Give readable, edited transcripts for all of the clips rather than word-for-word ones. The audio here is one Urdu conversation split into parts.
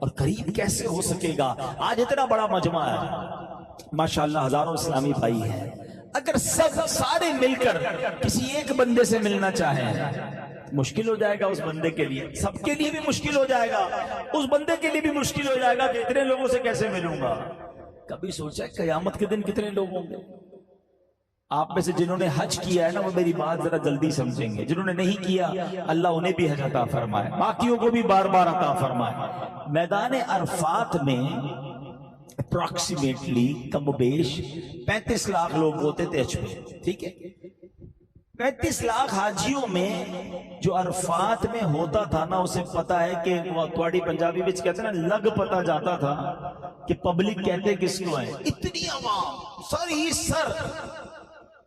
اور قریب کیسے ہو سکے گا؟ آج اتنا بڑا مجمع ہے ماشاءاللہ، ہزاروں اسلامی بھائی ہیں، اگر سارے مل کر کسی ایک بندے سے ملنا چاہیں مشکل ہو جائے گا اس بندے کے لیے، سب کے لیے بھی مشکل ہو جائے گا، اس بندے کے لیے بھی مشکل ہو جائے گا کہ اتنے لوگوں سے کیسے ملوں گا۔ کبھی سوچا ہے قیامت کے دن کتنے لوگ ہوں گے؟ آپ میں سے جنہوں نے حج کیا ہے نا وہ میری بات ذرا جلدی سمجھیں گے، جنہوں نے نہیں کیا اللہ انہیں بھی حج عطا فرمائے، باقیوں کو بھی بار بار عطا فرمائے۔ میدان عرفات میں اپروکسیمیٹلی کم و بیش 35 لاکھ لوگ ہوتے تھے حج پہ، ٹھیک ہے؟ 35 لاکھ حاجیوں میں جو عرفات میں ہوتا تھا نا، اسے پتا ہے کہ تواڑی پنجابی وچ کہتے ہیں نا لگ پتا جاتا تھا کہ پبلک کہتے کس کو ہے، اتنی عوام سر ہی سر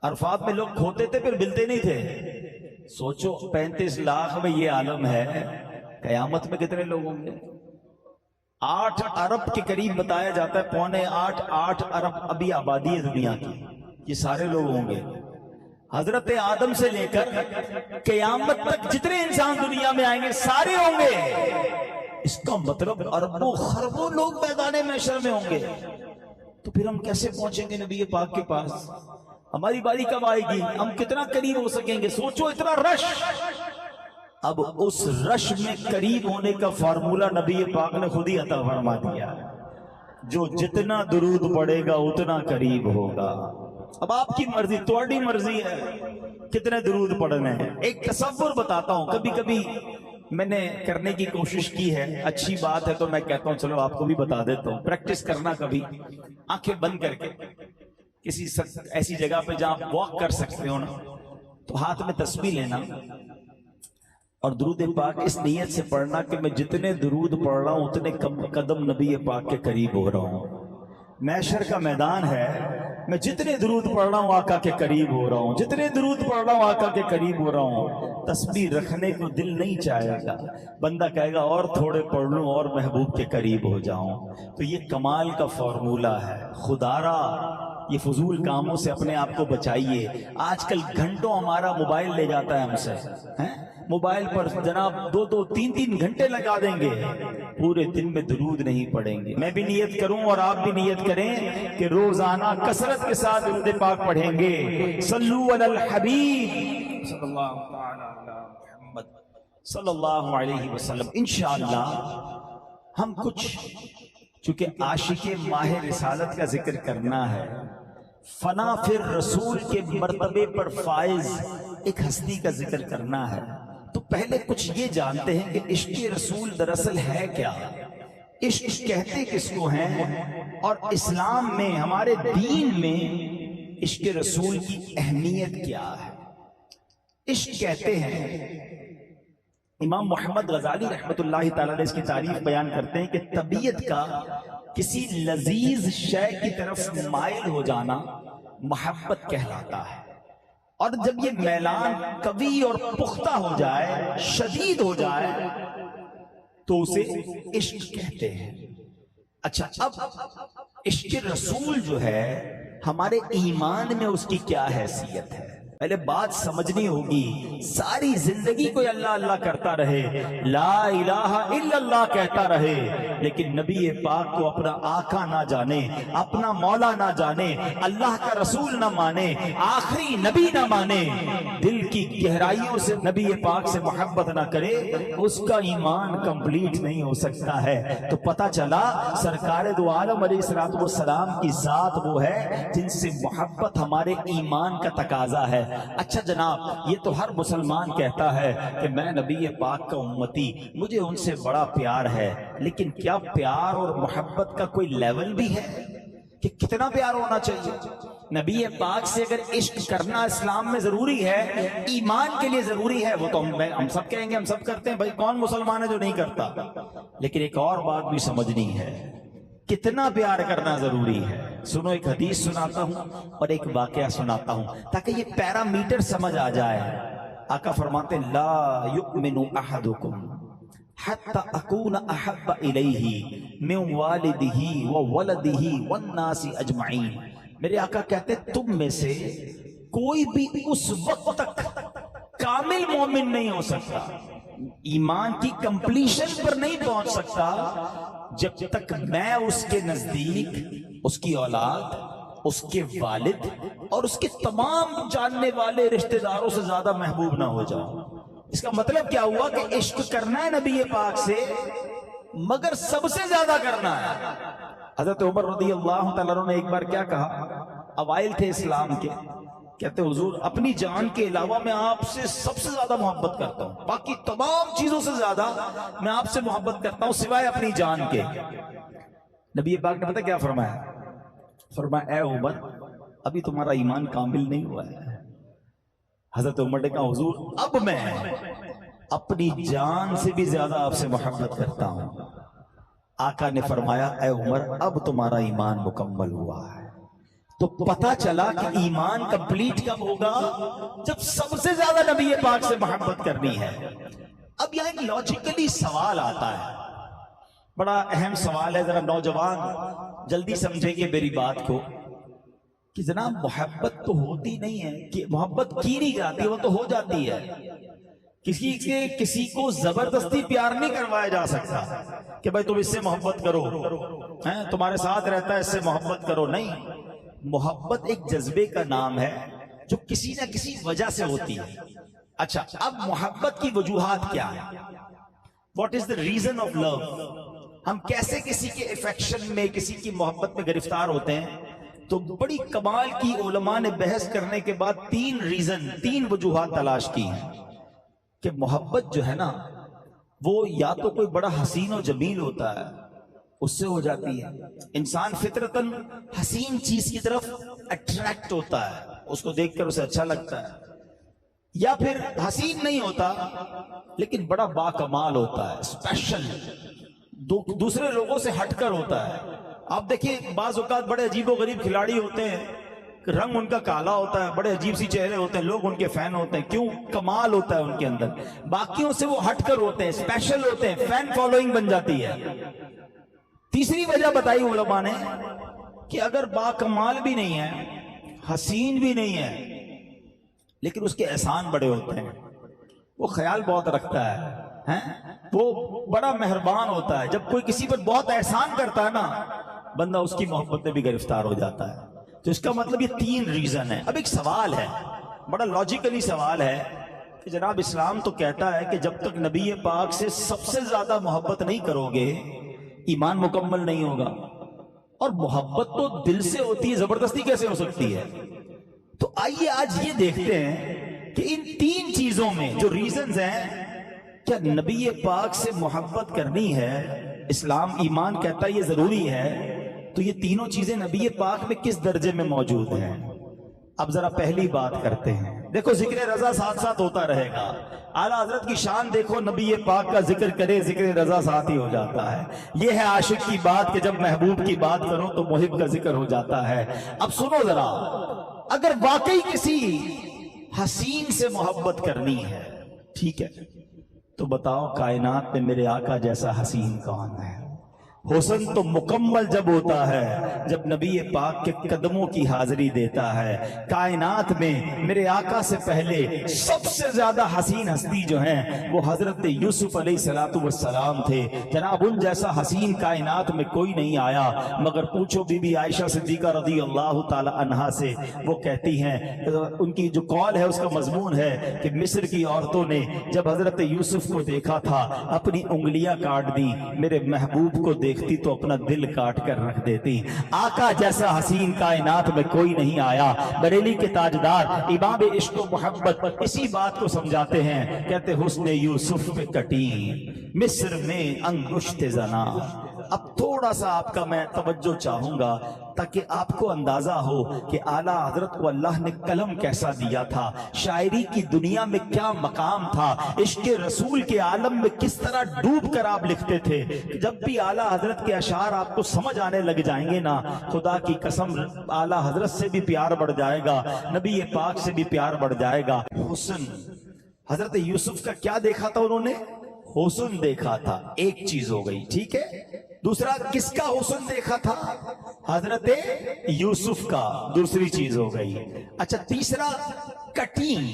عرفات میں لوگ کھوتے تھے پھر ملتے نہیں تھے۔ سوچو 35 لاکھ میں یہ عالم ہے، قیامت میں کتنے لوگ ہوں گے؟ 8 ارب کے قریب بتایا جاتا ہے، پونے 8 ارب ابھی آبادی ہے دنیا کی، یہ سارے لوگ ہوں گے۔ حضرت آدم سے لے کر قیامت تک جتنے انسان دنیا میں آئیں گے سارے ہوں گے، اس کا مطلب اربوں خربوں لوگ میدان محشر میں ہوں گے۔ تو پھر ہم کیسے پہنچیں گے نبی پاک کے پاس؟ ہماری باری کب آئے گی؟ ہم کتنا قریب ہو سکیں گے؟ سوچو اتنا رش۔ اب اس رش میں قریب ہونے کا فارمولہ نبی پاک نے خود ہی عطا فرما دیا، جو جتنا درود پڑے گا اتنا قریب ہوگا۔ اب آپ کی مرضی، تمہاری مرضی ہے کتنے درود پڑھنے ہیں۔ ایک تصور بتاتا ہوں، کبھی کبھی میں نے کرنے کی کوشش کی ہے، اچھی بات ہے تو میں کہتا ہوں چلو آپ کو بھی بتا دیتا ہوں، پریکٹس کرنا کبھی آنکھیں بند کر کے کسی ایسی جگہ پہ جہاں آپ واک کر سکتے ہو نا، تو ہاتھ میں تسبیح لینا اور درود پاک اس نیت سے پڑھنا کہ میں جتنے درود پڑھ رہا ہوں اتنے قدم نبی پاک کے قریب ہو رہا ہوں۔ محشر کا میدان ہے، میں جتنے درود پڑھ رہا ہوں آقا کے قریب ہو رہا ہوں، جتنے درود پڑھ رہا ہوں آقا کے قریب ہو رہا ہوں۔ تسبیح رکھنے کو دل نہیں چاہے گا، بندہ کہے گا اور تھوڑے پڑھ لوں اور محبوب کے قریب ہو جاؤں۔ تو یہ کمال کا فارمولہ ہے۔ خدا را یہ فضول کاموں سے اپنے آپ کو بچائیے۔ آج کل گھنٹوں ہمارا موبائل لے جاتا ہے ہم سے، موبائل پر جناب 2-2 3-3 گھنٹے لگا دیں گے، پورے دن میں درود نہیں پڑھیں گے۔ میں بھی نیت کروں اور آپ بھی نیت کریں کہ روزانہ کثرت کے ساتھ درود پاک پڑھیں گے۔ صلو علی الحبیب صلی اللہ تعالی علی محمد صلی اللہ علیہ وسلم۔ انشاءاللہ ہم کچھ، چونکہ عاشق ماہ رسالت کا ذکر کرنا ہے، فنا پھر رسول کے مرتبے پر فائز ایک ہستی کا ذکر کرنا ہے، تو پہلے کچھ یہ جانتے ہیں کہ عشق رسول دراصل ہے کیا، عشق کہتے کس کو ہیں، اور اسلام میں ہمارے دین میں عشق رسول کی اہمیت کیا ہے۔ عشق کہتے ہیں، امام محمد غزالی رحمت اللہ تعالیٰ نے اس کی تعریف بیان کرتے ہیں کہ طبیعت کا کسی لذیذ شے کی طرف مائل ہو جانا محبت کہلاتا ہے، اور جب یہ میلان قوی اور پختہ ہو جائے، شدید ہو جائے، تو اسے عشق کہتے ہیں۔ اچھا، اب عشق رسول جو ہے ہمارے ایمان میں اس کی کیا حیثیت ہے؟ پہلے بات سمجھنی ہوگی۔ ساری زندگی کوئی اللہ اللہ کرتا رہے، لا الہ الا اللہ کہتا رہے، لیکن نبی پاک کو اپنا آقا نہ جانے، اپنا مولا نہ جانے، اللہ کا رسول نہ مانے، آخری نبی نہ مانے، دل کی گہرائیوں سے نبی پاک سے محبت نہ کرے، اس کا ایمان کمپلیٹ نہیں ہو سکتا ہے۔ تو پتہ چلا سرکار دو عالم علیہ الصلوۃ والسلام کی ذات وہ ہے جن سے محبت ہمارے ایمان کا تقاضا ہے۔ اچھا جناب، یہ تو ہر مسلمان کہتا ہے کہ میں نبی پاک کا امتی، مجھے ان سے بڑا پیار ہے، لیکن کیا پیار اور محبت کا کوئی لیول بھی ہے کہ کتنا پیار ہونا چاہیے؟ نبی پاک سے اگر عشق کرنا اسلام میں ضروری ہے، ایمان کے لیے ضروری ہے، وہ تو ہم سب کہیں گے، ہم سب کرتے ہیں، بھائی کون مسلمان ہے جو نہیں کرتا؟ لیکن ایک اور بات بھی سمجھنی ہے، کتنا پیار کرنا ضروری ہے۔ سنو، ایک حدیث سناتا ہوں اور ایک واقعہ سناتا ہوں تاکہ یہ پیرامیٹر سمجھ آ جائے۔ آقا فرماتے ہیں لا یؤمن احدکم حتی اکون احب الیہ من والدہ وولدہ والناس اجمعین۔ میرے آقا کہتے ہیں تم میں سے کوئی بھی اس وقت تک کامل مومن نہیں ہو سکتا، ایمان کی کمپلیشن پر نہیں پہنچ سکتا، جب تک میں اس کے نزدیک اس کی اولاد، اس کے والد اور اس کے تمام جاننے والے رشتہ داروں سے زیادہ محبوب نہ ہو جاؤں۔ اس کا مطلب کیا ہوا کہ عشق کرنا ہے نبی پاک سے، مگر سب سے زیادہ کرنا ہے۔ حضرت عمر رضی اللہ تعالیٰ عنہ نے ایک بار کیا کہا، اوائل تھے اسلام کے، کہتے حضور اپنی جان کے علاوہ میں آپ سے سب سے زیادہ محبت کرتا ہوں، باقی تمام چیزوں سے زیادہ میں آپ سے محبت کرتا ہوں سوائے اپنی جان کے۔ نبی پاک نے پتہ کیا فرمایا؟ فرمایا اے عمر ابھی تمہارا ایمان کامل نہیں ہوا ہے۔ حضرت عمر نے کہا حضور اب میں اپنی جان سے بھی زیادہ آپ سے محبت کرتا ہوں۔ آقا نے فرمایا اے عمر اب تمہارا ایمان مکمل ہوا ہے۔ تو پتا چلا کہ ایمان کمپلیٹ کب ہوگا؟ جب سب سے زیادہ نبی پاک سے محبت کرنی ہے۔ اب یہاں ایک لاجیکلی سوال آتا ہے، بڑا اہم سوال ہے، ذرا نوجوان جلدی سمجھیں گے میری بات کو، کہ جناب محبت تو ہوتی نہیں ہے، کہ محبت کی نہیں جاتی، وہ تو ہو جاتی ہے۔ کسی کو زبردستی پیار نہیں کروایا جا سکتا کہ بھائی تم اس سے محبت کرو، تمہارے ساتھ رہتا ہے اس سے محبت کرو، نہیں۔ محبت ایک جذبے کا نام ہے جو کسی نہ کسی وجہ سے ہوتی ہے۔ اچھا اب محبت کی وجوہات کیا ہے؟ What is the reason of love? ہم کیسے کسی کے افیکشن میں، کسی کی محبت میں گرفتار ہوتے ہیں؟ تو بڑی کمال کی علماء نے بحث کرنے کے بعد تین وجوہات تلاش کی ہیں کہ محبت جو ہے نا وہ یا تو کوئی بڑا حسین و جمیل ہوتا ہے اس سے ہو جاتی ہے، انسان فطرتاً حسین چیز کی طرف اٹریکٹ ہوتا ہے، اس کو دیکھ کر اسے اچھا لگتا ہے، یا پھر حسین نہیں ہوتا لیکن بڑا باکمال ہوتا ہے، اسپیشل، دوسرے لوگوں سے ہٹ کر ہوتا ہے۔ آپ دیکھیں بعض اوقات بڑے عجیب و غریب کھلاڑی ہوتے ہیں، رنگ ان کا کالا ہوتا ہے، بڑے عجیب سی چہرے ہوتے ہیں، لوگ ان کے فین ہوتے ہیں، کیوں؟ کمال ہوتا ہے ان کے اندر، باقیوں سے وہ ہٹ کر ہوتے ہیں، اسپیشل ہوتے ہیں، فین فالوئنگ بن جاتی ہے۔ تیسری وجہ بتائی علماء نے کہ اگر باکمال بھی نہیں ہے، حسین بھی نہیں ہے، لیکن اس کے احسان بڑے ہوتے ہیں، وہ خیال بہت رکھتا ہے، وہ بڑا مہربان ہوتا ہے، جب کوئی کسی پر بہت احسان کرتا ہے نا بندہ اس کی محبت میں بھی گرفتار ہو جاتا ہے۔ تو اس کا مطلب یہ تین ریزن ہے۔ اب ایک سوال ہے، بڑا لاجیکلی سوال ہے کہ جناب اسلام تو کہتا ہے کہ جب تک نبی پاک سے سب سے زیادہ محبت نہیں کرو گے ایمان مکمل نہیں ہوگا، اور محبت تو دل سے ہوتی ہے، زبردستی کیسے ہو سکتی ہے؟ تو آئیے آج یہ دیکھتے ہیں کہ ان تین چیزوں میں جو ریزنز ہیں، کیا نبی پاک سے محبت کرنی ہے، اسلام ایمان کہتا ہے یہ ضروری ہے، تو یہ تینوں چیزیں نبی پاک میں کس درجے میں موجود ہیں؟ اب ذرا پہلی بات کرتے ہیں۔ دیکھو ذکر رضا ساتھ ساتھ ہوتا رہے گا، اعلیٰ حضرت کی شان دیکھو، نبی پاک کا ذکر کرے ذکر رضا ساتھ ہی ہو جاتا ہے۔ یہ ہے عاشق کی بات کہ جب محبوب کی بات کرو تو محب کا ذکر ہو جاتا ہے۔ اب سنو ذرا، اگر واقعی کسی حسین سے محبت کرنی ہے، ٹھیک ہے، تو بتاؤ کائنات میں میرے آقا جیسا حسین کون ہے؟ حسن تو مکمل جب ہوتا ہے جب نبی پاک کے قدموں کی حاضری دیتا ہے۔ کائنات میں میرے آقا سے پہلے سب سے زیادہ حسین ہستی جو ہیں وہ حضرت یوسف علیہ السلام تھے۔ جناب ان جیسا حسین کائنات میں کوئی نہیں آیا، مگر پوچھو بی بی عائشہ صدیقہ رضی اللہ تعالی عنہا سے، وہ کہتی ہیں، ان کی جو قول ہے اس کا مضمون ہے کہ مصر کی عورتوں نے جب حضرت یوسف کو دیکھا تھا اپنی انگلیاں کاٹ دی، میرے محبوب کو دیکھتی تو اپنا دل کاٹ کر رکھ دیتی۔ آقا جیسا حسین کائنات میں کوئی نہیں آیا۔ بریلی کے تاجدار امام عشق و محبت اسی بات کو سمجھاتے ہیں، کہتے حسن یوسف پہ کٹی مصر میں انگشت زنا۔ اب تھوڑا سا آپ کا میں توجہ چاہوں گا تاکہ آپ کو اندازہ ہو کہ اعلیٰ حضرت کو اللہ نے قلم کیسا دیا تھا، شاعری کی دنیا میں کیا مقام تھا، عشق رسول کے عالم میں کس طرح ڈوب کر آپ لکھتے تھے۔ جب بھی اعلیٰ حضرت کے اشعار آپ کو سمجھ آنے لگ جائیں گے نا، خدا کی قسم اعلیٰ حضرت سے بھی پیار بڑھ جائے گا، نبی پاک سے بھی پیار بڑھ جائے گا۔ حسن حضرت یوسف کا کیا دیکھا تھا انہوں نے؟ حسن دیکھا تھا، ایک چیز ہو گئی، ٹھیک ہے۔ دوسرا کس کا حسن دیکھا تھا؟ حضرت یوسف کا، دوسری چیز ہو گئی۔ اچھا تیسرا کٹیں،